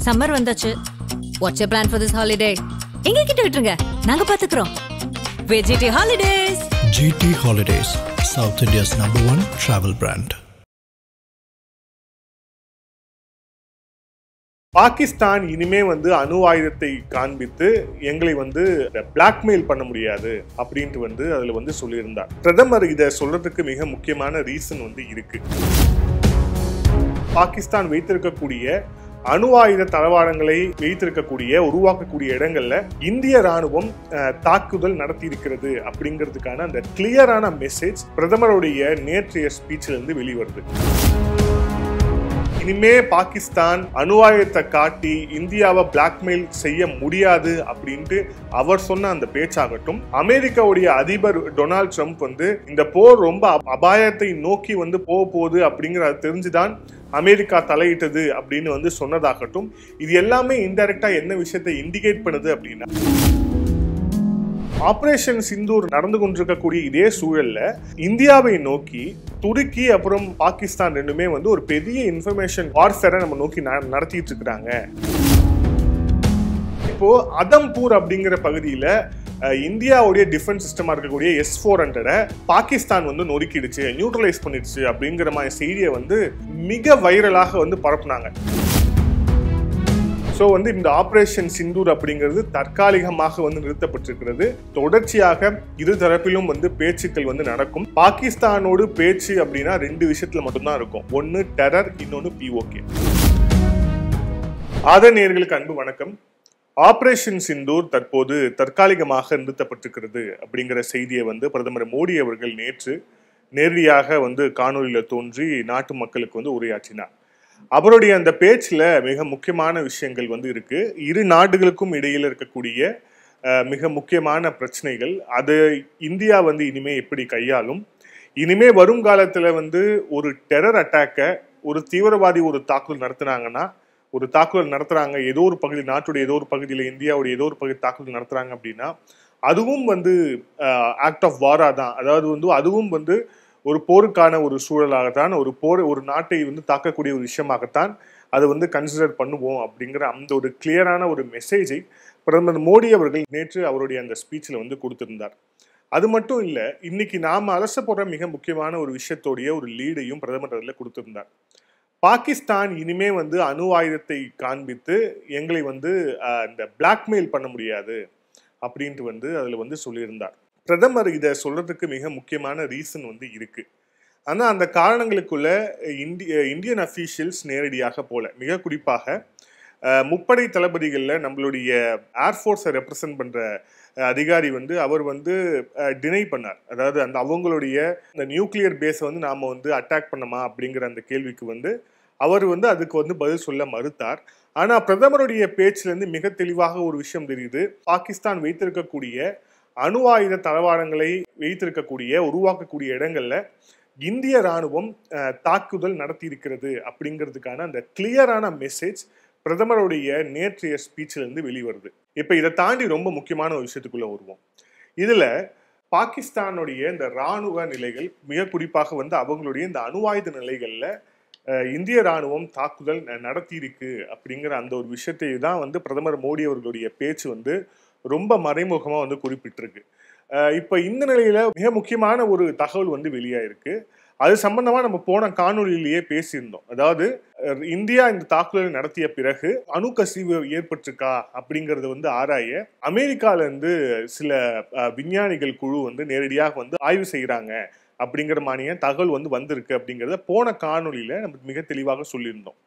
Summer வந்தாச்சு. What's your plan for this holiday? எங்க கிட்ட விட்டுருங்க, நாங்க பாத்துக்கிறோம். GT Holidays. GT Holidays, South India's #1 travel brand. Pakistan இனிமே அணு ஆயுதத்தை காண்பித்து எங்களை பிளாக்மெயில் பண்ண முடியாது அப்படின்ட்டு அதுல சொல்லியிருந்தார். பிரதமர் இதை சொல்றதுக்கு மிக முக்கியமான ரீசன் இருக்கு. பாகிஸ்தான் வைத்திருக்கக்கூடிய அணு ஆயுத தளவாடங்களை உருவாக்கக்கூடிய இடங்கள்ல இந்திய ராணுவம் தாக்குதல் நடத்தி இருக்கிறது அப்படிங்கிறதுக்கான அந்த கிளியரான மெசேஜ் பிரதமருடைய நேற்றைய ஸ்பீச்ல இருந்து வெளிவருது. இனிமே பாகிஸ்தான் அணு ஆயுதத்தை காட்டி இந்தியாவை பிளாக்மெயில் செய்ய முடியாது அப்படின்ட்டு அவர் சொன்ன அந்த பேச்சாகட்டும், அமெரிக்காவுடைய அதிபர் டொனால்ட் ட்ரம்ப் இந்த போர் ரொம்ப அபாயத்தை நோக்கி போக போகுது அப்படிங்கறது தெரிஞ்சுதான் அமெரிக்கா தலையிட்டது அப்படின்னு சொன்னதாகட்டும், இது எல்லாமே இன்டைரக்டா என்ன விஷயத்தை இண்டிகேட் பண்ணுது அப்படின்னா, ஆபரேஷன் சிந்தூர் நடந்து கொண்டிருக்கக்கூடிய இதே சூழல்ல இந்தியாவை நோக்கி துருக்கி அப்புறம் பாகிஸ்தான் ரெண்டுமே ஒரு பெரிய இன்ஃபர்மேஷன் வார்ஃபேரை நம்ம நோக்கி நடத்திட்டு இருக்கிறாங்க. இப்போ அதம்பூர் அப்படிங்கிற பகுதியில இந்தியாவுடைய டிஃபென்ஸ் சிஸ்டமா இருக்கக்கூடிய S-400 பாகிஸ்தான் நொறுக்கிடுச்சு, நியூட்ரலைஸ் பண்ணிடுச்சு அப்படிங்கிற மாதிரி செய்தியை மிக வைரலாக பரப்புனாங்க. ஸோ இந்த ஆபரேஷன் சிந்தூர் அப்படிங்கிறது தற்காலிகமாக நிறுத்தப்பட்டிருக்கிறது. தொடர்ச்சியாக இரு தரப்பிலும் பேச்சுக்கள் நடக்கும். பாகிஸ்தானோடு பேச்சு அப்படின்னா ரெண்டு விஷயத்துல மட்டும்தான் இருக்கும். ஒன்னு டெரர், இன்னொன்னு POK. நேயர்களுக்கு அன்பு வணக்கம். ஆபரேஷன் சிந்தூர் தற்போது தற்காலிகமாக நிறுத்தப்பட்டிருக்கிறது அப்படிங்கிற செய்தியை பிரதமர் மோடி அவர்கள் நேற்று நேரடியாக காணொலியில தோன்றி நாட்டு மக்களுக்கு உரையாற்றினார். அவருடைய அந்த பேச்சுல மிக முக்கியமான விஷயங்கள் இருக்கு. இரு நாடுகளுக்கும் இடையில இருக்கக்கூடிய மிக முக்கியமான பிரச்சனைகள், அது இந்தியா இனிமே எப்படி கையாளும், இனிமே வருங்காலத்துல ஒரு டெரர் அட்டாக்க, ஒரு தீவிரவாதி ஒரு தாக்குதல் நடத்துறாங்க ஏதோ ஒரு பகுதி, நாட்டுடைய ஏதோ ஒரு பகுதியில, இந்தியாவுடைய ஏதோ ஒரு பகுதி தாக்குதல் நடத்துறாங்க அப்படின்னா அதுவும் ஆக்ட் ஆஃப் வாரா தான். அதாவது அதுவும் ஒரு போருக்கான ஒரு சூழலாகத்தான், ஒரு நாட்டை தாக்கக்கூடிய ஒரு விஷயமாகத்தான் அது கன்சிடர் பண்ணுவோம் அப்படிங்கிற அந்த ஒரு கிளியரான ஒரு மெசேஜை பிரதமர் மோடி அவர்கள் நேற்று அவருடைய அந்த ஸ்பீச்ல கொடுத்திருந்தார். அது மட்டும் இல்ல, இன்னைக்கு நாம அலச போற மிக முக்கியமான ஒரு விஷயத்தோடைய ஒரு லீடையும் பிரதமர் அதில் கொடுத்திருந்தார். பாகிஸ்தான் இனிமே அணு ஆயுதத்தை காண்பித்து எங்களை இந்த பிளாக்மெயில் பண்ண முடியாது அப்படின்ட்டு அதுல சொல்லியிருந்தார். பிரதமர் இதை சொல்றதுக்கு மிக முக்கியமான ரீசன் இருக்கு. ஆனா அந்த காரணங்களுக்குள்ள இந்தியன் அஃபீஷியல்ஸ் நேரடியாக போல, மிக குறிப்பாக முப்படை தளபதிகள்ல நம்மளுடைய ஏர்ஃபோர்ஸை ரெப்ரசன்ட் பண்ற அதிகாரி அவர் டினை பண்ணார். அதாவது அந்த அவங்களுடைய இந்த நியூக்ளியர் பேஸை நாம அட்டாக் பண்ணமா அப்படிங்கிற அந்த கேள்விக்கு அவர் அதுக்கு பதில் சொல்ல மறுத்தார். ஆனா பிரதமருடைய பேச்சுல இருந்து மிக தெளிவாக ஒரு விஷயம் தெரியுது. பாகிஸ்தான் வைத்திருக்கக்கூடிய அணு ஆயுத தளவாடங்களை உருவாக்கக்கூடிய இடங்கள்ல இந்திய ராணுவம் தாக்குதல் நடத்தி இருக்கிறது அப்படிங்கிறதுக்கான அந்த கிளியரான மெசேஜ் பிரதமருடைய நேற்றைய ஸ்பீச்ல இருந்து வெளிவருது. இப்ப இதை தாண்டி ரொம்ப முக்கியமான ஒரு விஷயத்துக்குள்ள வருவோம். இதுல பாகிஸ்தானுடைய இந்த ராணுவ நிலைகள், மிக குறிப்பாக அவங்களுடைய இந்த அணு ஆயுத நிலைகள்ல இந்திய ராணுவம் தாக்குதல் நடத்தி இருக்கு அப்படிங்கிற அந்த ஒரு விஷயத்தை தான் பிரதமர் மோடி அவர்களுடைய பேச்சு ரொம்ப மறைமுகமா குறிப்பிட்டிருக்கு. இப்ப இந்த நிலையில மிக முக்கியமான ஒரு தகவல் வெளியாயிருக்கு. அது சம்பந்தமா நம்ம போன காணொலியிலேயே பேசியிருந்தோம். அதாவது இந்தியா இந்த தாக்குதல் நடத்திய பிறகு அணு கசிவு ஏற்பட்டிருக்கா அப்படிங்கறது ஆராய அமெரிக்கால இருந்து சில விஞ்ஞானிகள் குழு நேரடியாக ஆய்வு செய்யறாங்க அப்படிங்கிற மாதிரியே தகவல் வந்திருக்கு அப்படிங்கறத போன காணொலியில நமக்கு மிக தெளிவாக சொல்லியிருந்தோம்.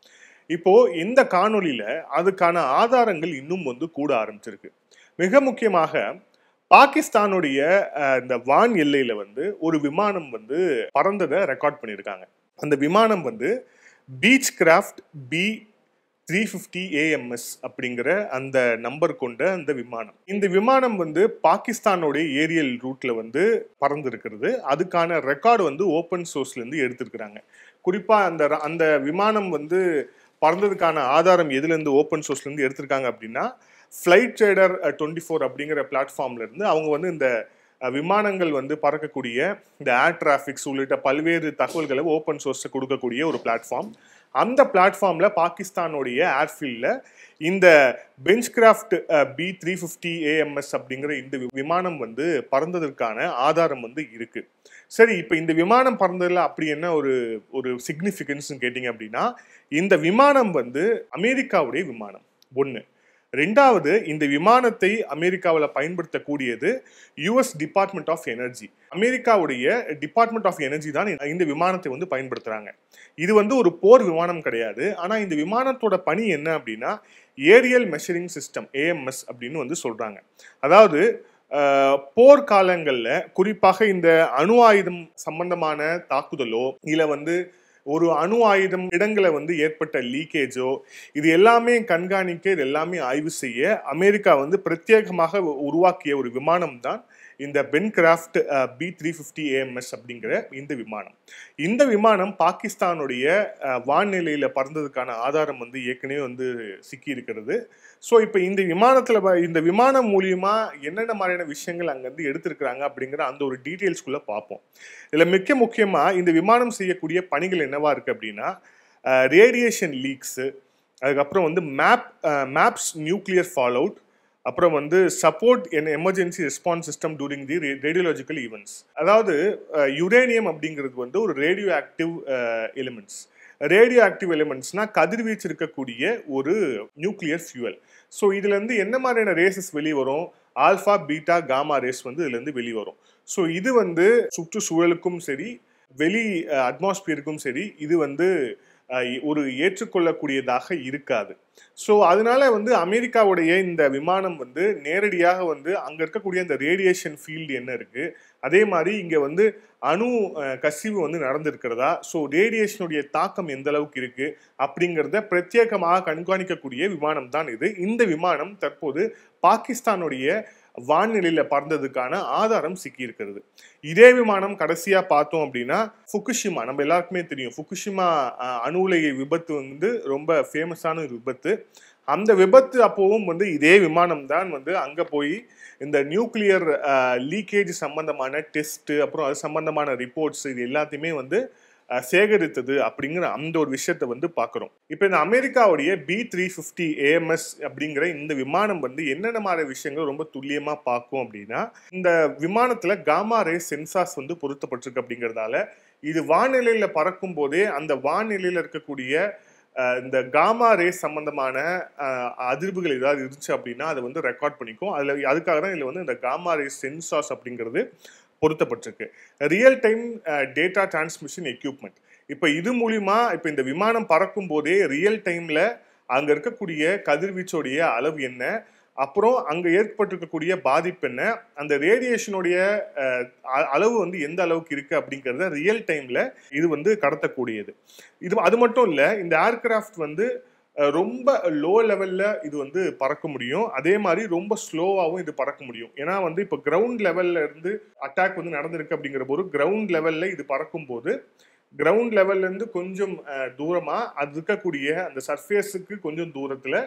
இப்போ இந்த காணொலியில அதுக்கான ஆதாரங்கள் இன்னும் கூட ஆரம்பிச்சிருக்கு. மிக முக்கியமாக பாகிஸ்தானுடைய இந்த வான் எல்லையில ஒரு விமானம் பறந்ததை ரெக்கார்ட் பண்ணியிருக்காங்க. அந்த விமானம் பீச் கிராஃப்ட் B350 AMS அப்படிங்கிற அந்த நம்பர் கொண்ட அந்த விமானம். இந்த விமானம் பாகிஸ்தானுடைய ஏரியல் ரூட்ல பறந்திருக்கிறது. அதுக்கான ரெக்கார்டு ஓப்பன் சோர்ஸ்ல இருந்து எடுத்திருக்கிறாங்க. குறிப்பா அந்த விமானம் பறந்ததுக்கான ஆதாரம் எதுல இருந்து ஓப்பன் சோர்ஸ்ல இருந்து எடுத்திருக்காங்க அப்படின்னா, ஃப்ளைட் ட்ரேடர் 24 அப்படிங்கிற பிளாட்ஃபார்ம்ல இருந்து அவங்க இந்த விமானங்கள் பறக்கக்கூடிய இந்த ஏர் டிராஃபிக்ஸ் உள்ளிட்ட பல்வேறு தகவல்களை ஓப்பன் சோர்ஸ் கொடுக்கக்கூடிய ஒரு பிளாட்ஃபார்ம். அந்த பிளாட்ஃபார்ம்ல பாகிஸ்தானுடைய ஏர்ஃபீல்ட்ல இந்த பெஞ்ச்கிராஃப்ட் B350 AMS அப்படிங்கிற இந்த விமானம் வந்து பறந்ததற்கான ஆதாரம் வந்து இருக்கு. சரி, இப்ப இந்த விமானம் பறந்ததுல அப்படி என்ன ஒரு சிக்னிஃபிகன்ஸ் கேட்டீங்க அப்படின்னா, இந்த விமானம் வந்து அமெரிக்காவுடைய விமானம் ஒண்ணு. ரெண்டாவது, இந்த விமானத்தை அமெரிக்காவில் பயன்படுத்தக்கூடியது US டிபார்ட்மெண்ட் ஆஃப் எனர்ஜி. அமெரிக்காவுடைய டிபார்ட்மெண்ட் ஆஃப் எனர்ஜி தான் இந்த விமானத்தை வந்து பயன்படுத்துறாங்க. இது வந்து ஒரு போர் விமானம் கிடையாது. ஆனா இந்த விமானத்தோட பணி என்ன அப்படின்னா, ஏரியல் மெஷரிங் சிஸ்டம் AMS அப்படின்னு வந்து சொல்றாங்க. அதாவது போர்க்காலங்கள்ல குறிப்பாக இந்த அணு ஆயுதம் சம்பந்தமான தாக்குதலோ இல்ல வந்து ஒரு அணு ஆயுதம் இடங்களை வந்து ஏற்பட்ட லீக்கேஜோ இது எல்லாமே கண்காணிக்க, இது எல்லாமே ஆய்வு செய்ய அமெரிக்கா வந்து பிரத்யேகமாக உருவாக்கிய ஒரு விமானம் தான் இந்த பென்கிராஃப்ட் B350 AMS அப்படிங்கிற இந்த விமானம். இந்த விமானம் பாகிஸ்தானுடைய வான்நிலையில பறந்ததுக்கான ஆதாரம் வந்து ஏற்கனவே வந்து சிக்கி இருக்கிறது. ஸோ இப்போ இந்த விமானம் மூலியமா என்னென்ன மாதிரியான விஷயங்கள் அங்கேருந்து எடுத்திருக்கிறாங்க அப்படிங்கிற அந்த ஒரு டீட்டெயில்ஸ்குள்ள பார்ப்போம். இதில் மிக முக்கியமா இந்த விமானம் செய்யக்கூடிய பணிகள் என்னவா இருக்கு அப்படின்னா, ரேடியேஷன் லீக்ஸு, அதுக்கப்புறம் வந்து மேப்ஸ் நியூக்ளியர் ஃபால் அவுட், அப்புறம் வந்து support and emergency response system during the radiological events. அதாவது யுரேனியம் அப்படிங்கிறது வந்து ஒரு radioactive elements. Radioactive எலிமெண்ட்ஸ்னா கதிர்வீச்சு இருக்கக்கூடிய ஒரு நியூக்ளியர் ஃபியூவல். ஸோ இதுல இருந்து என்ன மாதிரியான ரேசஸ் வெளியே வரும், ஆல்ஃபா பீட்டா காமா ரேஸ் வந்து இதுல இருந்து வெளியே வரும். ஸோ இது வந்து சுற்றுச்சூழலுக்கும் சரி வெளி அட்மாஸ்பியருக்கும் சரி இது வந்து ஒரு ஏற்றுக்கொள்ளக்கூடியதாக இருக்காது. ஸோ அதனால வந்து அமெரிக்காவுடைய இந்த விமானம் வந்து நேரடியாக வந்து அங்க இருக்கக்கூடிய இந்த ரேடியேஷன் ஃபீல்டு என்ன இருக்கு, அதே மாதிரி இங்க வந்து அணு கசிவு வந்து நடந்திருக்கிறதா, ஸோ ரேடியேஷனுடைய தாக்கம் எந்த அளவுக்கு இருக்கு அப்படிங்கிறத பிரத்யேகமாக கண்காணிக்கக்கூடிய விமானம் தான் இது. இந்த விமானம் தற்போது பாகிஸ்தானுடைய வான்நிலையில பறந்ததுக்கான ஆதாரம் சிக்கி இருக்கிறது. இதே விமானம் கடைசியா பார்த்தோம் அப்படின்னா ஃபுகுஷிமா, நம்ம எல்லாருக்குமே தெரியும் ஃபுகுஷிமா அணு உலை விபத்து வந்து ரொம்ப ஃபேமஸான ஒரு விபத்து. அந்த விபத்து அப்போவும் வந்து இதே விமானம் தான் வந்து அங்க போய் இந்த நியூக்ளியர் லீக்கேஜ் சம்பந்தமான டெஸ்ட், அப்புறம் அது சம்பந்தமான ரிப்போர்ட்ஸ் இது எல்லாத்தையுமே வந்து சேகரித்தது அப்படிங்கிற அந்த ஒரு விஷயத்த வந்து பார்க்குறோம். இப்போ இந்த அமெரிக்காவுடைய B350 AMS அப்படிங்கிற இந்த விமானம் வந்து என்னென்ன மாதிரி விஷயங்கள் ரொம்ப துல்லியமா பார்க்கும் அப்படின்னா, இந்த விமானத்துல காமா ரே சென்சார்ஸ் வந்து பொருத்தப்பட்டிருக்கு அப்படிங்கிறதால இது வானிலையில பறக்கும் போதே அந்த வானிலையில இருக்கக்கூடிய இந்த காமா ரே சம்பந்தமான அதிர்வுகள் ஏதாவது இருந்துச்சு அப்படின்னா அதை வந்து ரெக்கார்ட் பண்ணிக்கும். அதுக்காக தான் இதுல வந்து இந்த காமா ரே சென்சார்ஸ் அப்படிங்கிறது பொருத்தப்பட்டிருக்கு. Real time data transmission equipment. இப்போ இது மூலியமா இப்போ இந்த விமானம் பறக்கும் போதே ரியல் டைம்ல அங்க இருக்கக்கூடிய கதிர்வீச்சோடைய அளவு என்ன, அப்புறம் அங்க ஏற்பட்டிருக்கக்கூடிய பாதிப்பு என்ன, அந்த ரேடியேஷனுடைய அளவு வந்து எந்த அளவுக்கு இருக்கு அப்படிங்கறத ரியல் டைம்ல இது வந்து கடத்தக்கூடியது. அது மட்டும் இல்ல, இந்த ஏர்கிராஃப்ட் வந்து ரொம்ப லோ லெவல்ல இது வந்து பறக்க முடியும், அதே மாதிரி ரொம்ப ஸ்லோவாகவும் இது பறக்க முடியும். ஏன்னா வந்து இப்போ கிரவுண்ட் லெவல்ல இருந்து அட்டாக் வந்து நடந்திருக்கு அப்படிங்கிற போது கிரவுண்ட் லெவல்ல இது பறக்கும் போது கிரவுண்ட் லெவல்ல இருந்து கொஞ்சம் தூரமா அது இருக்கக்கூடிய அந்த சர்ஃபேஸுக்கு கொஞ்சம் தூரத்துல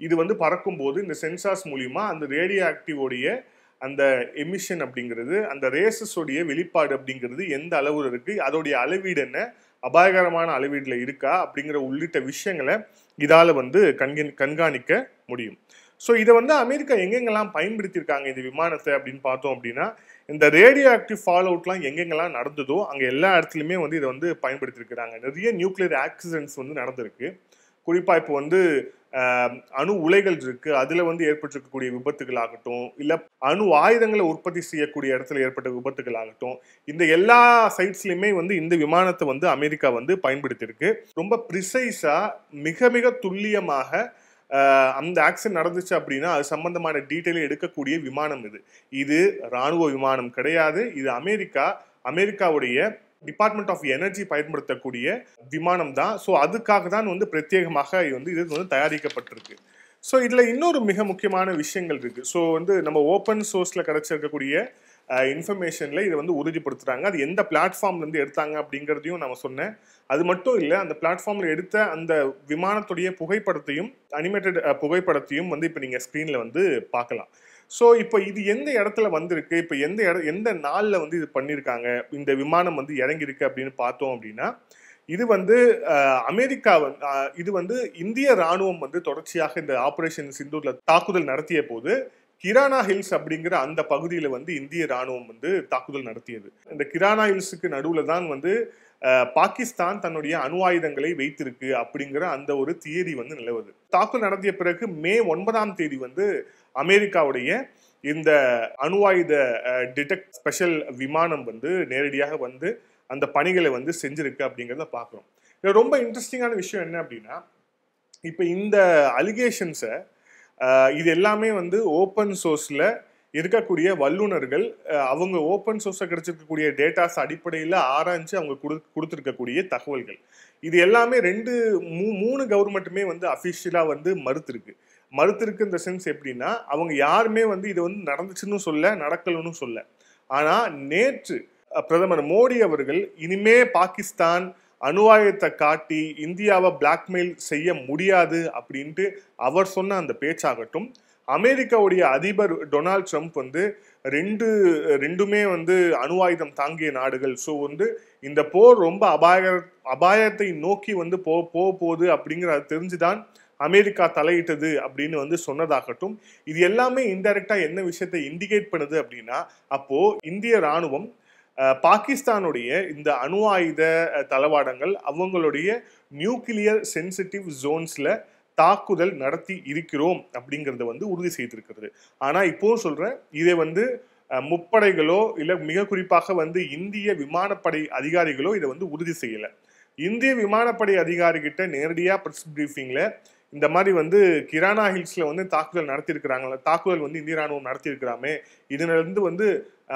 இது வந்து பறக்கும் போது இந்த சென்சார்ஸ் மூலியமா அந்த ரேடியோ ஆக்டிவோடைய அந்த எமிஷன் அப்படிங்கிறது, அந்த ரேசஸோடைய வெளிப்பாடு அப்படிங்கிறது எந்த அளவுல இருக்கு, அதோடைய அளவீடு என்ன, அபாயகரமான அளவீடுல இருக்கா அப்படிங்கிற உள்ளிட்ட விஷயங்களை இதால வந்து கண்காணிக்க முடியும். ஸோ இதை வந்து அமெரிக்கா எங்கெங்கெல்லாம் பயன்படுத்தியிருக்காங்க இந்த விமானத்தை அப்படின்னு பார்த்தோம் அப்படின்னா, இந்த ரேடியோ ஆக்டிவ் ஃபால் அவுட்லாம் எங்கெங்கெல்லாம் நடந்ததோ அங்கே எல்லா இடத்துலையுமே வந்து இதை வந்து பயன்படுத்தியிருக்கிறாங்க. நிறைய நியூக்ளியர் ஆக்சிடென்ட்ஸ் வந்து நடந்திருக்கு. குறிப்பாக இப்போ வந்து அணு உலைகள் இருக்கு, அதுல வந்து ஏற்பட்டிருக்கக்கூடிய விபத்துகள் ஆகட்டும், இல்ல அணு ஆயுதங்களை உற்பத்தி செய்யக்கூடிய இடத்துல ஏற்பட்ட விபத்துகள் ஆகட்டும், இந்த எல்லா சைட்ஸ்லயுமே வந்து இந்த விமானத்தை வந்து அமெரிக்கா வந்து பயன்படுத்தியிருக்கு. ரொம்ப ப்ரிசைஸா மிக மிக துல்லியமாக அந்த ஆக்சிடென்ட் நடந்துச்சு அப்படின்னா அது சம்பந்தமான டீட்டெயிலை எடுக்கக்கூடிய விமானம் இது. இது ராணுவ விமானம் கிடையாது, இது அமெரிக்காவுடைய டிபார்ட்மெண்ட் ஆஃப் எனர்ஜி பயன்படுத்தக்கூடிய விமானம் தான். ஸோ அதுக்காக தான் வந்து பிரத்யேகமாக இது வந்து தயாரிக்கப்பட்டிருக்கு. ஸோ இதில் இன்னொரு மிக முக்கியமான விஷயங்கள் இருக்கு. ஸோ வந்து நம்ம ஓப்பன் சோர்ஸில் கிடைச்சிருக்கக்கூடிய இன்ஃபர்மேஷன்ல இதை வந்து உறுதிப்படுத்துறாங்க. அது எந்த பிளாட்ஃபார்ம்ல இருந்து எடுத்தாங்க அப்படிங்கிறதையும் நான் சொன்னேன். அது மட்டும் இல்லை, அந்த பிளாட்ஃபார்ம்ல எடுத்த அந்த விமானத்துடைய புகைப்படத்தையும் அனிமேட்டட் புகைப்படத்தையும் வந்து இப்போ நீங்க ஸ்க்ரீன்ல வந்து பார்க்கலாம். ஸோ இப்போ இது எந்த இடத்துல வந்திருக்கு, இப்போ எந்த நாளில் வந்து இது பண்ணியிருக்காங்க, இந்த விமானம் வந்து இறங்கியிருக்கு அப்படின்னு பார்த்தோம் அப்படின்னா, இது வந்து அமெரிக்கா இது வந்து இந்திய ராணுவம் வந்து தொடர்ச்சியாக இந்த ஆபரேஷன் சிந்தூர்ல தாக்குதல் நடத்திய போது கிரானா ஹில்ஸ் அப்படிங்கிற அந்த பகுதியில வந்து இந்திய ராணுவம் வந்து தாக்குதல் நடத்தியது. இந்த கிரானா ஹில்ஸுக்கு நடுவுல தான் வந்து பாகிஸ்தான் தன்னுடைய அணு ஆயுதங்களை வைத்திருக்கு அப்படிங்கிற அந்த ஒரு தியரி வந்து நிலவுது. தாக்குதல் நடத்திய பிறகு மே 9 வந்து அமெரிக்காவுடைய இந்த அணு ஆயுத டிடெக்ட் ஸ்பெஷல் விமானம் வந்து நேரடியாக வந்து அந்த பணிகளை வந்து செஞ்சிருக்கு அப்படிங்கிறத பார்க்குறோம். இது ரொம்ப இன்ட்ரெஸ்டிங்கான விஷயம் என்ன அப்படின்னா, இப்போ இந்த அலிகேஷன்ஸை இது எல்லாமே வந்து ஓப்பன் சோர்ஸில் இருக்கக்கூடிய வல்லுநர்கள் அவங்க ஓப்பன் சோர்ஸை கிடைச்சிருக்கக்கூடிய டேட்டாஸ் அடிப்படையில் ஆராய்ஞ்சு அவங்க கொடுத்துருக்கக்கூடிய தகவல்கள். இது எல்லாமே மூணு கவர்மெண்ட்டுமே வந்து அஃபிஷியலாக வந்து மறுத்திருக்கு இந்த சென்ஸ் எப்படின்னா, அவங்க யாருமே வந்து இது வந்து நடந்துச்சுன்னு சொல்ல, நடக்கலன்னு சொல்ல. ஆனால் நேற்று பிரதமர் மோடி அவர்கள் இனிமே பாகிஸ்தான் அணு ஆயுதத்தை காட்டி இந்தியாவை பிளாக்மெயில் செய்ய முடியாது அப்படின்ட்டு அவர் சொன்ன அந்த பேச்சாகட்டும், அமெரிக்காவுடைய அதிபர் டொனால்ட் ட்ரம்ப் வந்து ரெண்டுமே வந்து அணு ஆயுதம் தாங்கிய நாடுகள், ஸோ வந்து இந்த போர் ரொம்ப அபாயத்தை நோக்கி வந்து போகுது அப்படிங்கிறத தெரிஞ்சுதான் அமெரிக்கா தலையிட்டது அப்படின்னு வந்து சொன்னதாகட்டும், இது எல்லாமே இன்டைரக்டா என்ன விஷயத்தை இண்டிகேட் பண்ணுது அப்படின்னா, அப்போ இந்திய ராணுவம் பாகிஸ்தானுடைய இந்த அணு ஆயுத தளவாடங்கள் அவங்களுடைய நியூக்ளியர் சென்சிட்டிவ் ஜோன்ஸ்ல தாக்குதல் நடத்தி இருக்கிறோம் அப்படிங்கறத வந்து உறுதி செய்திருக்கிறது. ஆனா இப்போ சொல்றேன், இதை வந்து முப்படைகளோ இல்ல மிக குறிப்பாக வந்து இந்திய விமானப்படை அதிகாரிகளோ இதை வந்து உறுதி செய்யல. இந்திய விமானப்படை அதிகாரிகிட்ட நேரடியா பிரஸ் பிரீஃபிங்ல இந்த மாதிரி வந்து கிரானா ஹில்ஸ்ல வந்து தாக்குதல் நடத்தியிருக்கிறாங்களா, தாக்குதல் வந்து இந்திய ராணுவம் நடத்தியிருக்கிறாமே, இதுல இருந்து வந்து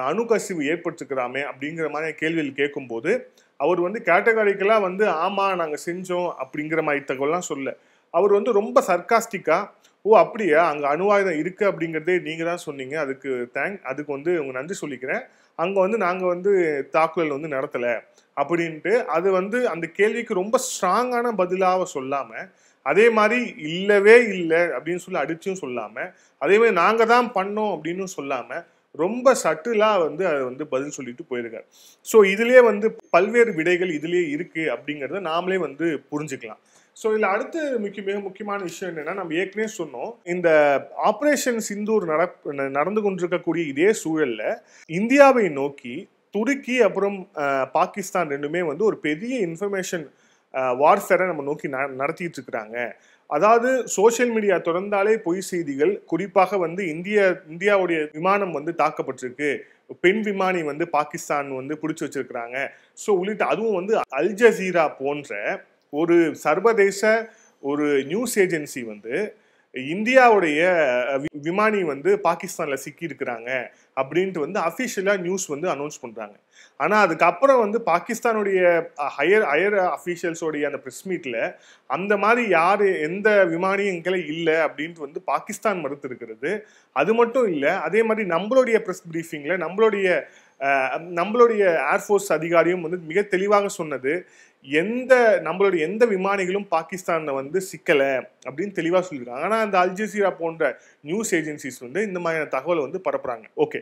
அணுகசிவு ஏற்பட்டிருக்கிறாமே அப்படிங்கிற மாதிரி கேள்விகள் கேட்கும்போது அவர் வந்து கேட்டகாரிக்கலா வந்து ஆமா நாங்க செஞ்சோம் அப்படிங்கிற மாதிரி தகவல்லாம் சொல்ல, அவர் வந்து ரொம்ப சர்காஸ்டிக்கா, ஓ அப்படியா அங்க அணு ஆயுதம் இருக்கு அப்படிங்கிறதே நீங்க தான் சொன்னீங்க, அதுக்கு வந்து உங்க நன்றி சொல்லிக்கிறேன், அங்க வந்து நாங்க வந்து தாக்குதல் வந்து நடத்தல அப்படின்ட்டு அது வந்து அந்த கேள்விக்கு ரொம்ப ஸ்ட்ராங்கான பதிலாக சொல்லாம, அதே மாதிரி இல்லவே இல்லை அப்படின்னு சொல்லி அடிச்சும் சொல்லாம, அதே மாதிரி நாங்க தான் பண்ணோம் அப்படின்னு சொல்லாம ரொம்ப சட்டிலா வந்து அதை வந்து பதில் சொல்லிட்டு போயிருக்காரு. ஸோ இதுலயே வந்து பல்வேறு விடைகள் இதுலயே இருக்கு அப்படிங்கிறத நாமளே வந்து புரிஞ்சுக்கலாம். ஸோ இதுல அடுத்து மிக முக்கியமான விஷயம் என்னன்னா, நம்ம ஏற்கனவே சொன்னோம், இந்த ஆபரேஷன் சிந்தூர் நடந்து கொண்டிருக்கக்கூடிய இதே சூழல்ல இந்தியாவை நோக்கி துருக்கி அப்புறம் பாகிஸ்தான் ரெண்டுமே வந்து ஒரு பெரிய இன்ஃபர்மேஷன் வார்ஃபேரை நம்ம நோக்கி நடத்திட்டு இருக்கிறாங்க. அதாவது சோசியல் மீடியா தொடர்ந்தாலே பொய் செய்திகள், குறிப்பாக வந்து இந்தியாவுடைய விமானம் வந்து தாக்கப்பட்டிருக்கு, பெண் விமானி வந்து பாகிஸ்தான் வந்து பிடிச்சி வச்சிருக்கிறாங்க, ஸோ உள்ளிட்ட அதுவும் வந்து அல் ஜசீரா போன்ற ஒரு சர்வதேச ஒரு நியூஸ் ஏஜென்சி வந்து இந்தியாவுடைய விமானி வந்து பாகிஸ்தான்ல சிக்கி இருக்கிறாங்க அப்படின்ட்டு வந்து அஃபிஷியலா நியூஸ் வந்து அனௌன்ஸ் பண்றாங்க. ஆனா அதுக்கப்புறம் வந்து பாகிஸ்தானுடைய ஹையர் அஃபீஷியல்ஸோடைய அந்த பிரஸ் மீட்ல அந்த மாதிரி எந்த விமானியும் எங்களை இல்லை அப்படின்ட்டு வந்து பாகிஸ்தான் மறுத்து இருக்கிறது. அது மட்டும் இல்லை, அதே மாதிரி நம்மளுடைய பிரஸ் பிரீஃபிங்ல நம்மளுடைய ஏர்ஃபோர்ஸ் அதிகாரியும் வந்து மிக தெளிவாக சொன்னது, நம்மளுடைய எந்த விமானிகளும் பாகிஸ்தான்ல வந்து சிக்கல அப்படின்னு தெளிவாக சொல்லியிருக்காங்க. ஆனால் அந்த அல் ஜசீரா போன்ற நியூஸ் ஏஜென்சிஸ் வந்து இந்த மாதிரியான தகவலை வந்து பரப்புறாங்க. ஓகே,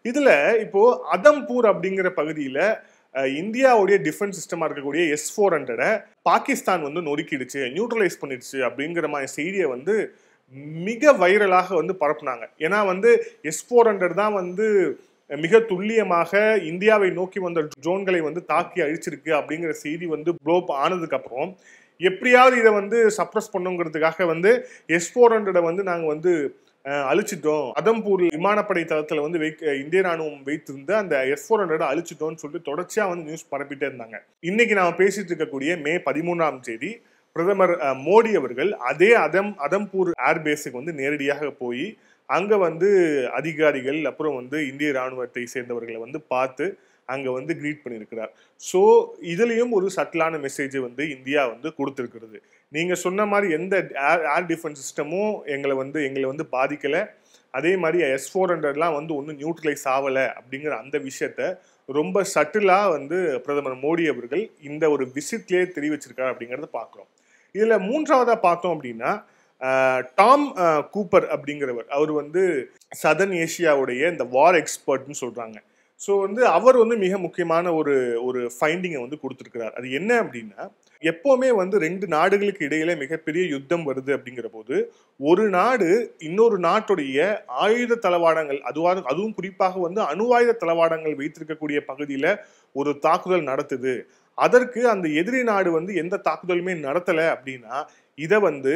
இதுல இப்போ அதம்பூர் அப்படிங்கிற பகுதியில இந்தியாவுடைய டிஃபென்ஸ் சிஸ்டமா இருக்கக்கூடிய S-400 பாகிஸ்தான் வந்து நொறுக்கிடுச்சு, நியூட்ரலைஸ் பண்ணிடுச்சு அப்படிங்கிற மாதிரி செய்தியை வந்து மிக வைரலாக வந்து பரப்புனாங்க. ஏன்னா வந்து S-400 தான் வந்து மிக துல்லியமாக இந்தியாவை நோக்கி வந்த ட்ரோன்களை வந்து தாக்கி அழிச்சிருக்கு அப்படிங்கிற செய்தி வந்து ப்ளோப் ஆனதுக்கு அப்புறம் எப்படியாவது இதை வந்து சப்ரஸ் பண்ணுங்கிறதுக்காக வந்து S-400 வந்து நாங்கள் வந்து அழிச்சிட்டோம், அதம்பூர் விமானப்படை தளத்தில் வந்து இந்திய ராணுவம் வைத்திருந்த அந்த S-400 அழிச்சிட்டோம்னு சொல்லிட்டு தொடர்ச்சியாக வந்து நியூஸ் பரப்பிட்டே இருந்தாங்க. இன்னைக்கு நாம பேசிட்டு இருக்கக்கூடிய மே 13 பிரதமர் மோடி அவர்கள் அதே அதம்பூர் ஏர்பேஸுக்கு வந்து நேரடியாக போய் அங்க வந்து அதிகாரிகள் அப்புறம் வந்து இந்திய ராணுவத்தை சேர்ந்தவர்களை வந்து பார்த்து அங்க வந்து கிரீட் பண்ணியிருக்கிறார். ஸோ இதுலயும் ஒரு சட்டிலான மெசேஜை வந்து இந்தியா வந்து கொடுத்திருக்கிறது. நீங்க சொன்ன மாதிரி எந்த ஏர் டிஃபென்ஸ் சிஸ்டமும் எங்களை வந்து பாதிக்கல, அதே மாதிரி S-400 வந்து ஒன்றும் நியூட்ரலைஸ் ஆகலை அப்படிங்கிற அந்த விஷயத்த ரொம்ப சட்டிலா வந்து பிரதமர் மோடி அவர்கள் இந்த ஒரு விசிட்லேயே தெரிவிச்சிருக்காரு அப்படிங்கிறத பார்க்குறோம். இதுல மூன்றாவதா பார்த்தோம் அப்படின்னா டாம் கூப்பர் அப்படிங்கிறவர், அவர் வந்து சதர்ன் ஏஷியாவுடைய இந்த வார் எக்ஸ்பர்ட்னு சொல்றாங்க. ஸோ வந்து அவர் வந்து மிக முக்கியமான ஒரு ஃபைண்டிங்கை வந்து கொடுத்துருக்கிறார். அது என்ன அப்படின்னா, எப்போவுமே வந்து 2 நாடுகளுக்கு இடையில மிகப்பெரிய யுத்தம் வருது அப்படிங்கிற போது, ஒரு நாடு இன்னொரு நாட்டுடைய ஆயுத தளவாடங்கள், அதுவும் குறிப்பாக வந்து அணு ஆயுத தளவாடங்கள் வைத்திருக்கக்கூடிய பகுதியில் ஒரு தாக்குதல் நடத்துது. அதற்கு அந்த எதிரி நாடு வந்து எந்த தாக்குதலுமே நடத்தலை அப்படின்னா, இதை வந்து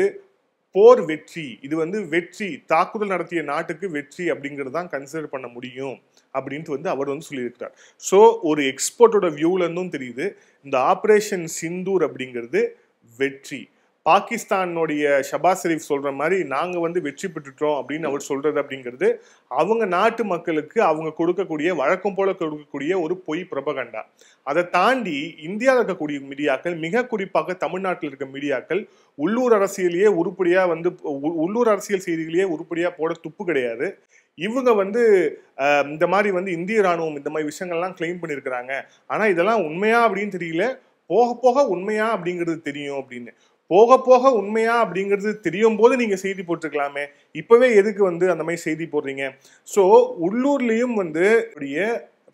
போர் வெற்றி, இது வந்து வெற்றி, தாக்குதல் நடத்திய நாட்டுக்கு வெற்றி அப்படிங்கிறது தான் கன்சிடர் பண்ண முடியும் அப்படின்ட்டு வந்து அவர் வந்து சொல்லியிருக்கிறார். ஸோ ஒரு எக்ஸ்பர்ட்டோட வியூல இருந்தும் தெரியுது, இந்த ஆபரேஷன் சிந்தூர் அப்படிங்கிறது வெற்றி. பாகிஸ்தானுடைய ஷபாஸ் ஷெரீப் சொல்ற மாதிரி நாங்க வந்து வெற்றி பெற்றுட்டோம் அப்படின்னு அவர் சொல்றது அப்படிங்கிறது அவங்க நாட்டு மக்களுக்கு அவங்க கொடுக்கக்கூடிய வழக்கம் போல கொடுக்கக்கூடிய ஒரு பொய் பிரபகண்டா. அதை தாண்டி இந்தியாவில் இருக்கக்கூடிய மீடியாக்கள், மிக குறிப்பாக தமிழ்நாட்டில் இருக்க மீடியாக்கள், உள்ளூர் அரசியலையே உருப்படியா வந்து உள்ளூர் அரசியல் செய்திகளையே உருப்படியா போட துப்பு கிடையாது. இவங்க வந்து இந்த மாதிரி வந்து இந்திய ராணுவம் இந்த மாதிரி விஷயங்கள்லாம் கிளைம் பண்ணியிருக்கிறாங்க, ஆனா இதெல்லாம் உண்மையா அப்படின்னு தெரியல, போக போக உண்மையா அப்படிங்கிறது தெரியும் அப்படின்னு. போக போக உண்மையா அப்படிங்கிறது தெரியும் போது நீங்க செய்தி போட்டிருக்கலாமே, இப்பவே எதுக்கு வந்து அந்த மாதிரி செய்தி போடுறீங்க? ஸோ உள்ளூர்லயும் வந்து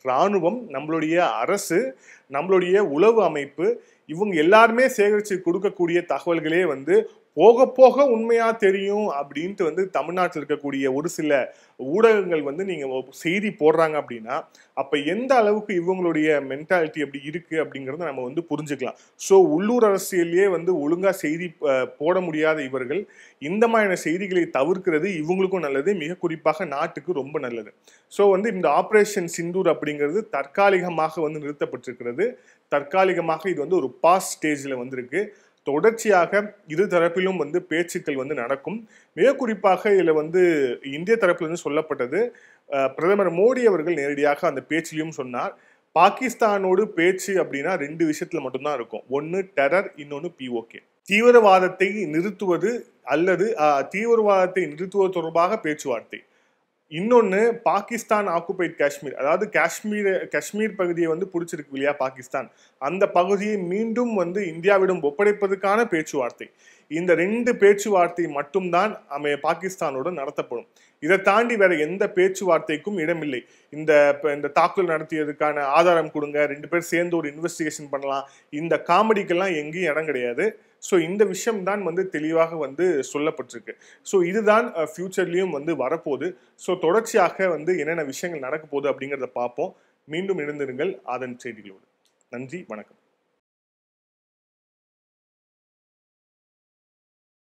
ராணுவம், நம்மளுடைய அரசு, நம்மளுடைய உளவு அமைப்பு, இவங்க எல்லாருமே சேகரித்து கொடுக்கக்கூடிய தகவல்களே வந்து போக போக உண்மையா தெரியும் அப்படின்ட்டு வந்து தமிழ்நாட்டில் இருக்கக்கூடிய ஒரு சில ஊடகங்கள் வந்து நீங்க செய்தி போடுறாங்க அப்படின்னா, அப்ப எந்த அளவுக்கு இவங்களுடைய மென்டாலிட்டி அப்படி இருக்கு அப்படிங்கிறத நம்ம வந்து புரிஞ்சுக்கலாம். ஸோ உள்ளூர் அரசியலையே வந்து ஒழுங்கா செய்தி போட முடியாத இவர்கள் இந்த மாதிரியான செய்திகளை தவிர்க்கிறது இவங்களுக்கும் நல்லது, மிக குறிப்பாக நாட்டுக்கு ரொம்ப நல்லது. ஸோ வந்து இந்த ஆபரேஷன் சிந்தூர் அப்படிங்கிறது தற்காலிகமாக வந்து நிறுத்தப்பட்டிருக்கிறது. தற்காலிகமாக இது வந்து ஒரு பாஸ் ஸ்டேஜில் வந்திருக்கு. தொடர்ச்சியாக இரு தரப்பிலும் வந்து பேச்சுக்கள் வந்து நடக்கும். மிக குறிப்பாக இதில் வந்து இந்திய தரப்பிலிருந்து சொல்லப்பட்டது, பிரதமர் மோடி அவர்கள் நேரடியாக அந்த பேச்சிலையும் சொன்னார், பாகிஸ்தானோடு பேச்சு அப்படின்னா 2 விஷயத்துல மட்டும்தான் இருக்கும். ஒன்று டெரர், இன்னொன்று POK. தீவிரவாதத்தை நிறுத்துவது அல்லது தீவிரவாதத்தை நிறுத்துவது தொடர்பாக பேச்சுவார்த்தை. இன்னொன்று பாகிஸ்தான் ஆக்குபைட் காஷ்மீர், அதாவது காஷ்மீர் பகுதியை வந்து பிடிச்சிருக்கு இல்லையா பாகிஸ்தான், அந்த பகுதியை மீண்டும் வந்து இந்தியாவிடம் ஒப்படைப்பதற்கான பேச்சுவார்த்தை. இந்த 2 பேச்சுவார்த்தை மட்டும்தான் பாகிஸ்தானோடு நடத்தப்படும். இதை தாண்டி வேற எந்த பேச்சுவார்த்தைக்கும் இடமில்லை. இந்த தாக்குதல் நடத்தியதுக்கான ஆதாரம் கொடுங்க, 2 பேர் சேர்ந்து ஒரு இன்வெஸ்டிகேஷன் பண்ணலாம், இந்த காமெடிக்கெல்லாம் எங்கேயும் இடம் கிடையாது. ஸோ இந்த விஷயம் தான் வந்து தெளிவாக வந்து சொல்லப்பட்டிருக்கு. ஸோ இதுதான் ஃபியூச்சர்லேயும் வந்து வரப்போகுது. ஸோ தொடர்ச்சியாக வந்து என்னென்ன விஷயங்கள் நடக்க போகுது அப்படிங்கிறத பார்ப்போம். மீண்டும் இணைந்திருங்கள் அதன் செய்திகளோடு. நன்றி, வணக்கம்.